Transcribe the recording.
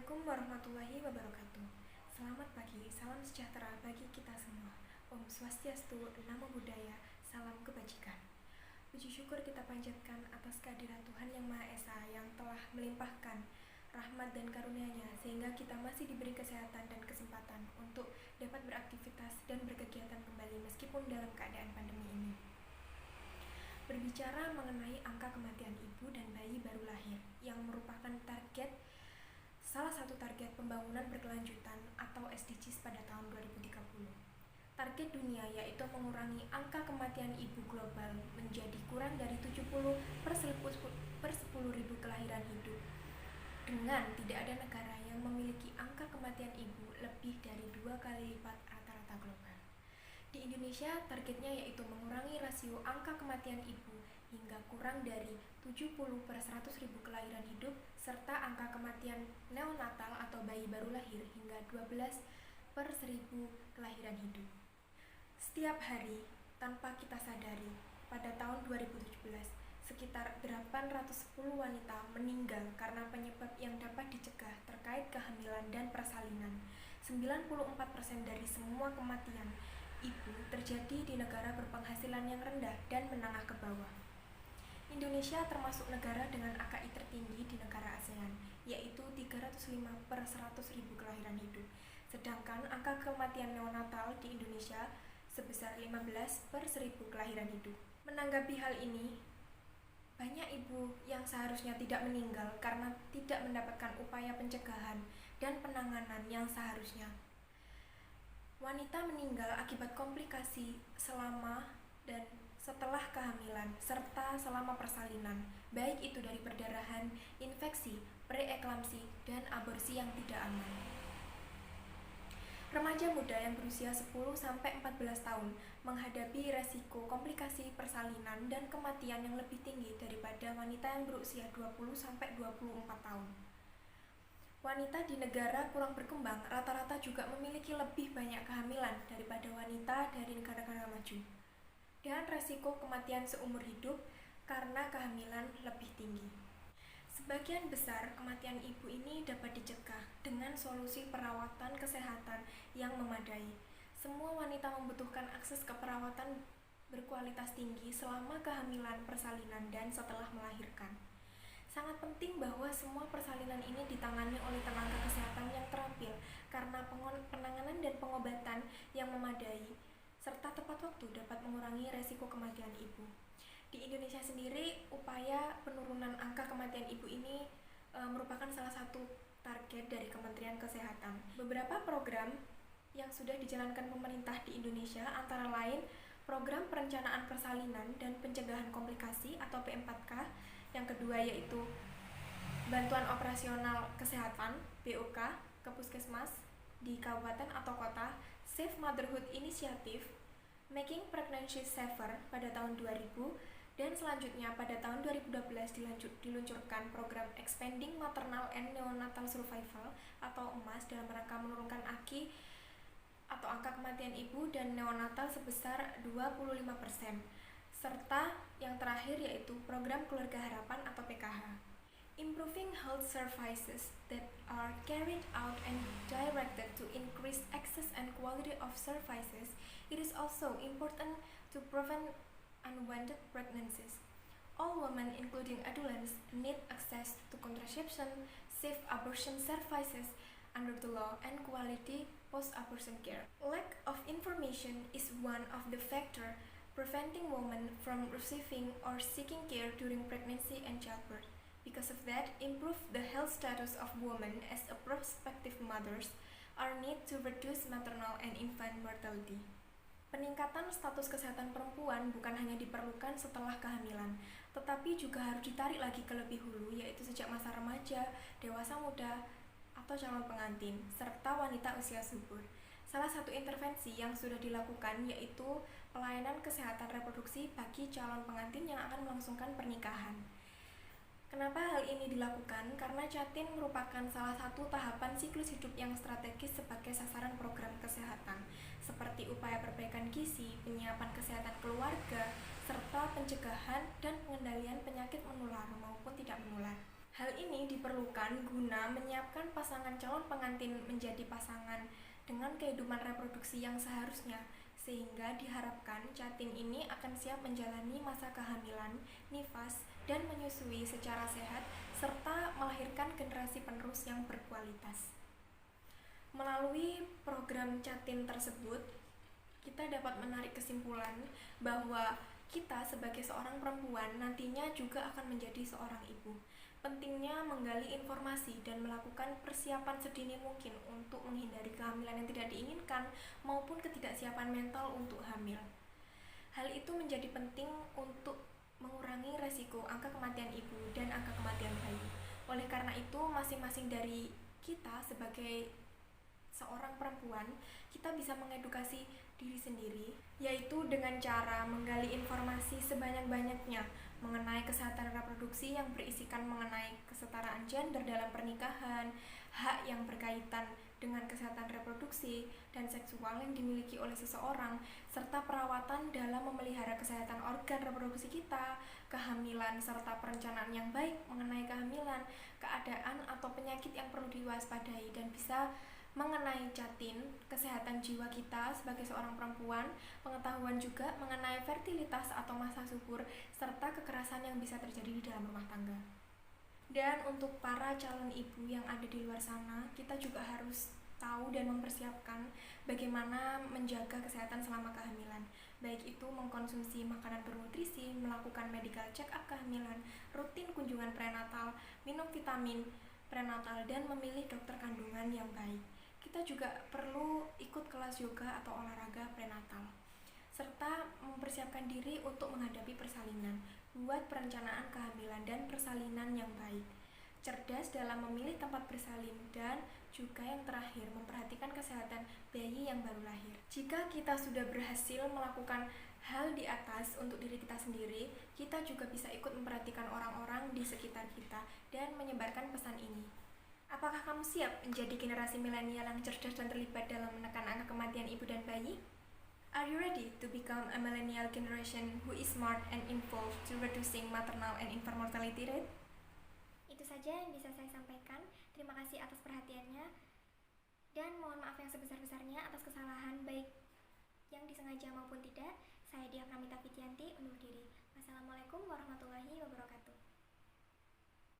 Assalamualaikum warahmatullahi wabarakatuh. Selamat pagi, salam sejahtera bagi kita semua. Om Swastiastu, Namo Buddhaya, salam kebajikan. Puji syukur kita panjatkan atas kehadiran Tuhan Yang Maha Esa yang telah melimpahkan rahmat dan karunia-Nya sehingga kita masih diberi kesehatan dan kesempatan untuk dapat beraktivitas dan berkegiatan kembali meskipun dalam keadaan pandemi ini. Berbicara mengenai angka kematian ibu dan bayi baru lahir yang merupakan salah satu target pembangunan berkelanjutan atau SDGs pada tahun 2030. Target dunia yaitu mengurangi angka kematian ibu global menjadi kurang dari 70 per 10.000 kelahiran hidup. Dengan tidak ada negara yang memiliki angka kematian ibu lebih dari 2 kali lipat rata-rata global. Di Indonesia, targetnya yaitu mengurangi rasio angka kematian ibu hingga kurang dari 70 per 100.000 kelahiran hidup, serta angka kematian neonatal atau bayi baru lahir hingga 12 per 1.000 kelahiran hidup. Setiap hari, tanpa kita sadari, pada tahun 2017, sekitar 810 wanita meninggal karena penyebab yang dapat dicegah terkait kehamilan dan persalinan. 94% dari semua kematian ibu terjadi di negara berpenghasilan yang rendah dan menengah ke bawah. Indonesia termasuk negara dengan AKI tertinggi di negara ASEAN, yaitu 305 per 100.000 kelahiran hidup. Sedangkan angka kematian neonatal di Indonesia sebesar 15 per 1.000 kelahiran hidup. Menanggapi hal ini, banyak ibu yang seharusnya tidak meninggal karena tidak mendapatkan upaya pencegahan dan penanganan yang seharusnya. Wanita meninggal akibat komplikasi selama dan setelah kehamilan serta selama persalinan, baik itu dari perdarahan, infeksi, preeklamsi, dan aborsi yang tidak aman. Remaja muda yang berusia 10-14 tahun menghadapi resiko komplikasi persalinan dan kematian yang lebih tinggi daripada wanita yang berusia 20-24 tahun. Wanita di negara kurang berkembang rata-rata juga memiliki lebih banyak kehamilan daripada wanita dari negara-negara maju. Dan resiko kematian seumur hidup karena kehamilan lebih tinggi. Sebagian besar kematian ibu ini dapat dicegah dengan solusi perawatan kesehatan yang memadai. Semua wanita membutuhkan akses ke perawatan berkualitas tinggi selama kehamilan, persalinan, dan setelah melahirkan. Sangat penting bahwa semua persalinan ini ditangani oleh tenaga kesehatan yang terampil karena penanganan dan pengobatan yang memadai serta tepat waktu dapat mengurangi resiko kematian ibu. Di Indonesia sendiri, upaya penurunan angka kematian ibu ini merupakan salah satu target dari Kementerian Kesehatan. Beberapa program yang sudah dijalankan pemerintah di Indonesia antara lain Program Perencanaan Persalinan dan Pencegahan Komplikasi atau P4K, yang kedua yaitu Bantuan Operasional Kesehatan (BOK) ke puskesmas di kabupaten atau kota, Safe Motherhood Initiative, Making Pregnancy Safer pada tahun 2000, dan selanjutnya pada tahun 2012 diluncurkan program Expanding Maternal and Neonatal Survival atau EMAS dalam rangka menurunkan AKI atau angka kematian ibu dan neonatal sebesar 25%, serta yang terakhir yaitu program Keluarga Harapan atau PKH. Improving health services that are carried out and directed to increase access and quality of services, it is also important to prevent unwanted pregnancies. All women, including adolescents, need access to contraception, safe abortion services under the law, and quality post-abortion care. Lack of information is one of the factors preventing women from receiving or seeking care during pregnancy and childbirth. Because of that, improve the health status of women as a prospective mothers are need to reduce maternal and infant mortality. Peningkatan status kesehatan perempuan bukan hanya diperlukan setelah kehamilan, tetapi juga harus ditarik lagi ke lebih hulu, yaitu sejak masa remaja, dewasa muda, atau calon pengantin, serta wanita usia subur. Salah satu intervensi yang sudah dilakukan yaitu pelayanan kesehatan reproduksi bagi calon pengantin yang akan melangsungkan pernikahan. Kenapa hal ini dilakukan? Karena Jatin merupakan salah satu tahapan siklus hidup yang strategis sebagai sasaran program kesehatan, seperti upaya perbaikan gizi, penyiapan kesehatan keluarga, serta pencegahan dan pengendalian penyakit menular maupun tidak menular. Hal ini diperlukan guna menyiapkan pasangan calon pengantin menjadi pasangan dengan kehidupan reproduksi yang seharusnya, sehingga diharapkan Jatim ini akan siap menjalani masa kehamilan, nifas, dan menyusui secara sehat, serta melahirkan generasi penerus yang berkualitas. Melalui program Jatim tersebut, kita dapat menarik kesimpulan bahwa kita sebagai seorang perempuan nantinya juga akan menjadi seorang ibu. Pentingnya menggali informasi dan melakukan persiapan sedini mungkin untuk menghindari kehamilan yang tidak diinginkan maupun ketidaksiapan mental untuk hamil. Hal itu menjadi penting untuk mengurangi resiko angka kematian ibu dan angka kematian bayi. Oleh karena itu, masing-masing dari kita sebagai seorang perempuan, kita bisa mengedukasi diri sendiri, yaitu dengan cara menggali informasi sebanyak-banyaknya mengenai kesehatan reproduksi yang berisikan mengenai kesetaraan gender dalam pernikahan, hak yang berkaitan dengan kesehatan reproduksi dan seksual yang dimiliki oleh seseorang, serta perawatan dalam memelihara kesehatan organ reproduksi kita, kehamilan, serta perencanaan yang baik mengenai kehamilan, keadaan atau penyakit yang perlu diwaspadai, dan bisa mengenai Jatim, kesehatan jiwa kita sebagai seorang perempuan, pengetahuan juga mengenai fertilitas atau masa subur, serta kekerasan yang bisa terjadi di dalam rumah tangga. Dan untuk para calon ibu yang ada di luar sana, kita juga harus tahu dan mempersiapkan bagaimana menjaga kesehatan selama kehamilan, baik itu mengkonsumsi makanan bernutrisi, melakukan medical check up kehamilan, rutin kunjungan prenatal, minum vitamin prenatal, dan memilih dokter kandungan yang baik. Kita juga perlu ikut kelas yoga atau olahraga prenatal, serta mempersiapkan diri untuk menghadapi persalinan, buat perencanaan kehamilan dan persalinan yang baik, cerdas dalam memilih tempat bersalin, dan juga yang terakhir memperhatikan kesehatan bayi yang baru lahir. Jika kita sudah berhasil melakukan hal di atas untuk diri kita sendiri, kita juga bisa ikut memperhatikan orang-orang di sekitar kita dan menyebarkan pesan ini. Apakah kamu siap menjadi generasi milenial yang cerdas dan terlibat dalam menekan angka kematian ibu dan bayi? Are you ready to become a millennial generation who is smart and involved to reducing maternal and infant mortality rate? Itu saja yang bisa saya sampaikan. Terima kasih atas perhatiannya dan mohon maaf yang sebesar-besarnya atas kesalahan baik yang disengaja maupun tidak. Saya Dia Pramita Fitianti undur diri. Wassalamualaikum warahmatullahi wabarakatuh.